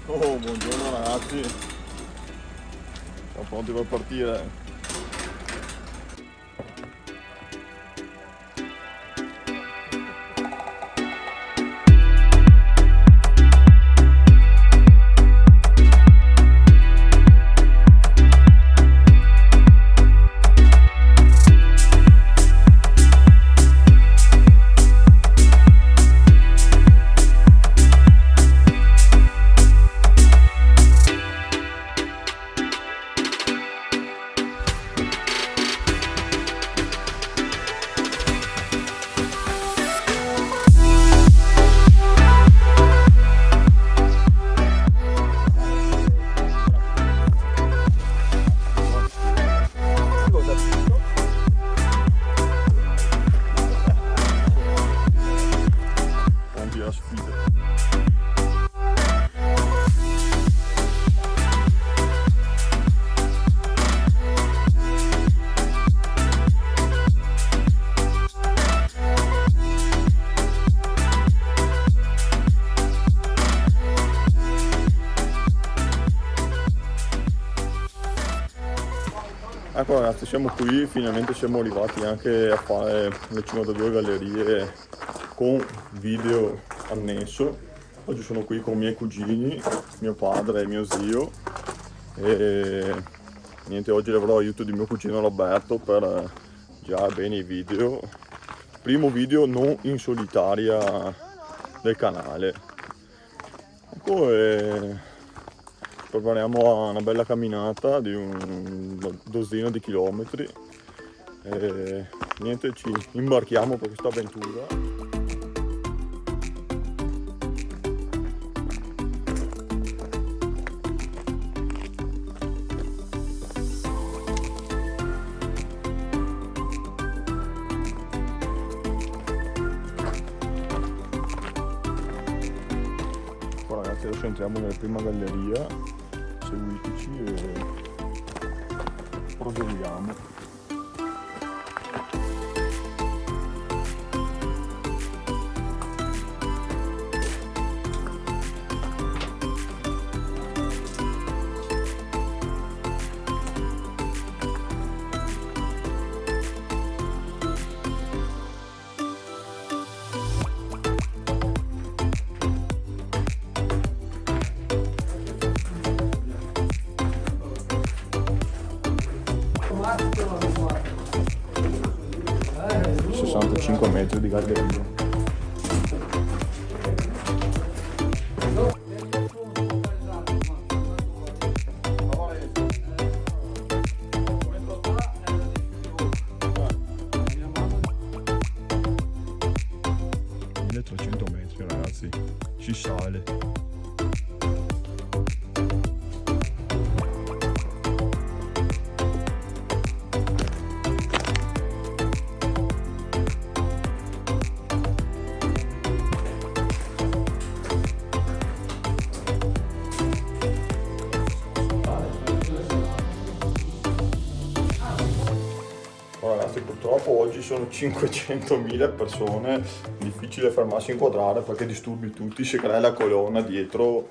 Oh, buongiorno ragazzi, siamo pronti per partire. Pronti alla sfida. Ecco ragazzi, siamo qui, finalmente siamo arrivati anche a fare le 52 gallerie con video annesso. Oggi sono qui con i miei cugini, mio padre e mio zio e niente, oggi avrò aiuto di mio cugino Roberto per girare bene i video. Primo video non in solitaria del canale. Ecco, prepariamo a una bella camminata di una dozzina di chilometri e niente, ci imbarchiamo per questa avventura. Ragazzi, adesso entriamo nella prima galleria, seguiteci e proseguiamo. ...65 metri di galleria. 1300 metri ragazzi, ci sale. Ragazzi, purtroppo oggi sono 500.000 persone, difficile fermarsi a inquadrare perché disturbi tutti, si crea la colonna dietro,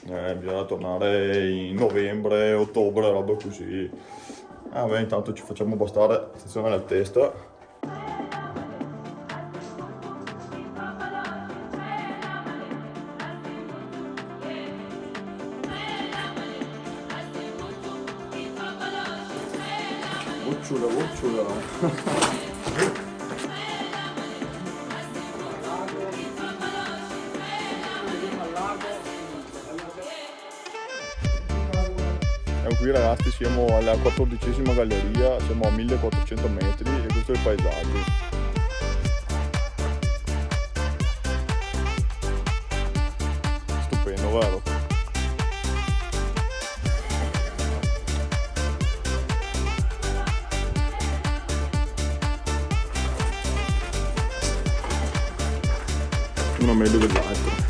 bisogna tornare in novembre, ottobre, roba così. Beh, intanto ci facciamo bastare, attenzione alla testa. Uccula. E qui ragazzi siamo alla 14ª galleria, siamo a 1400 metri e questo è il paesaggio. Stupendo, vero? Uno meglio dell'altro.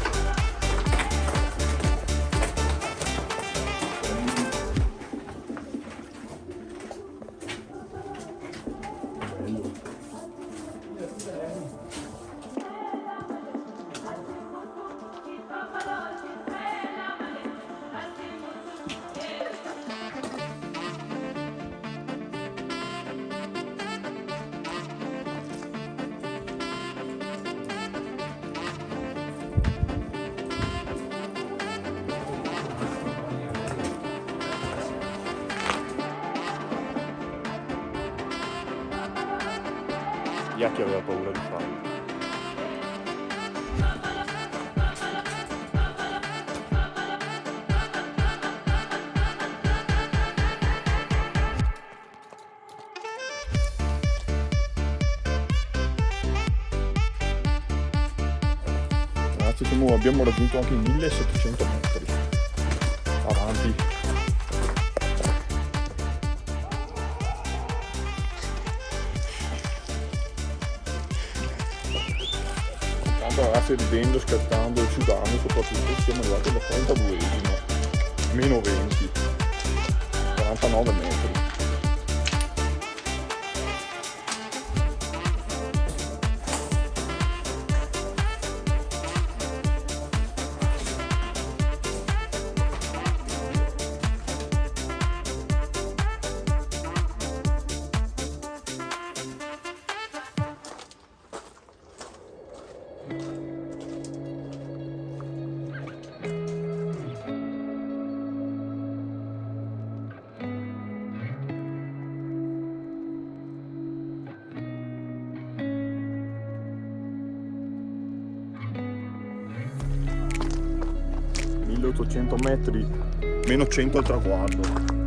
Iacchi aveva paura di farlo. Ragazzi, abbiamo raggiunto anche i 1700 metri. Avanti. Intanto ragazzi, ridendo, scherzando e sudando soprattutto, siamo arrivati al 32esimo, meno 20, 49 metri. ...1800 metri, meno 100 al traguardo.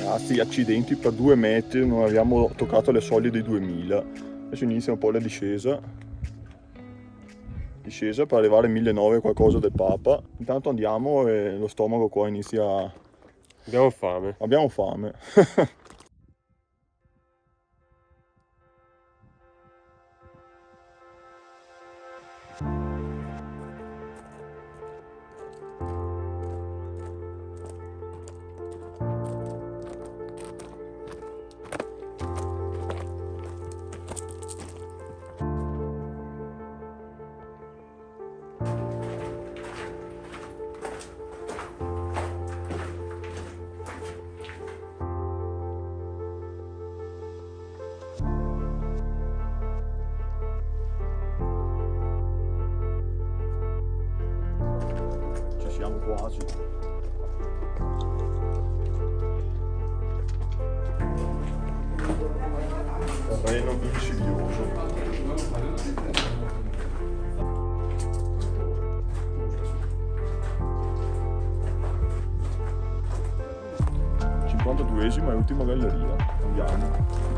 Ragazzi, accidenti, per 2 metri non abbiamo toccato le soglie dei 2000. Adesso inizia un po' la discesa per arrivare a 1900 qualcosa del Papa. Intanto andiamo e lo stomaco qua inizia... Abbiamo fame. Abbiamo fame. Siamo quasi. Terreno insidioso. Cinquantaduesima e ultima galleria. Andiamo.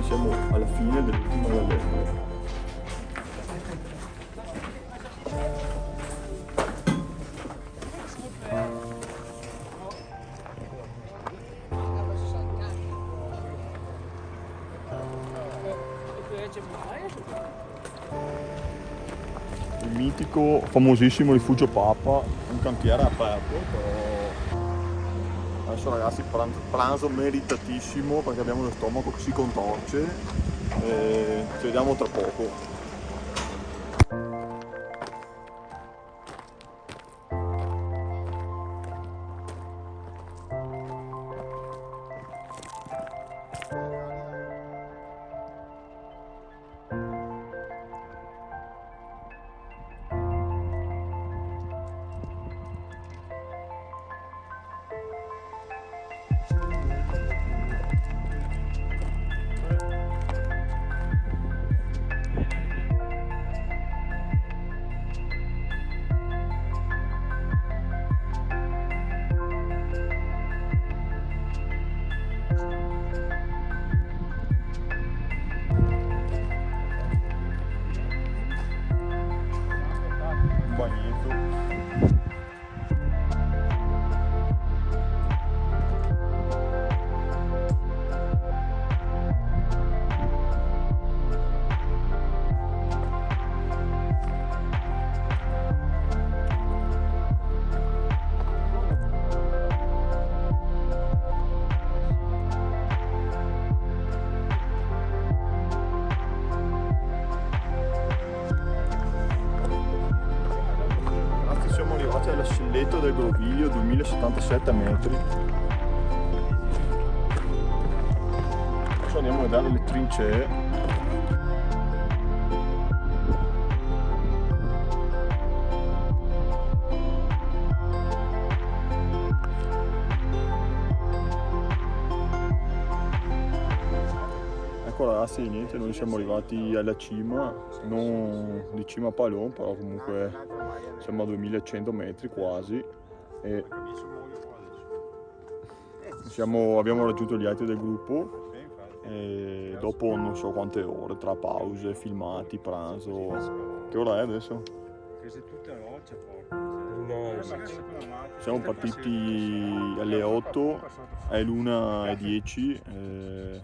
Siamo alla fine dell'ultima galleria. Il mitico, famosissimo rifugio Papa, un cantiere aperto, però adesso ragazzi pranzo meritatissimo perché abbiamo lo stomaco che si contorce e ci vediamo tra poco. Siamo arrivati alla selletta del Groviglio, 2077 metri. Adesso andiamo a vedere le trincee. Ecco ragazzi, niente, noi siamo arrivati alla cima, non di cima a Palon, però comunque siamo a 2100 metri quasi e abbiamo raggiunto gli altri del gruppo e dopo non so quante ore, tra pause, filmati, pranzo. Che ora è adesso? Siamo partiti alle 8, è l'1:10.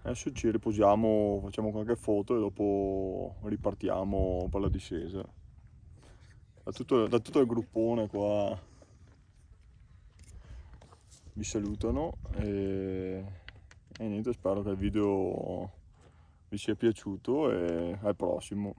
Adesso ci riposiamo, facciamo qualche foto e dopo ripartiamo per la discesa. Da tutto il gruppone qua vi salutano e niente, spero che il video vi sia piaciuto e al prossimo.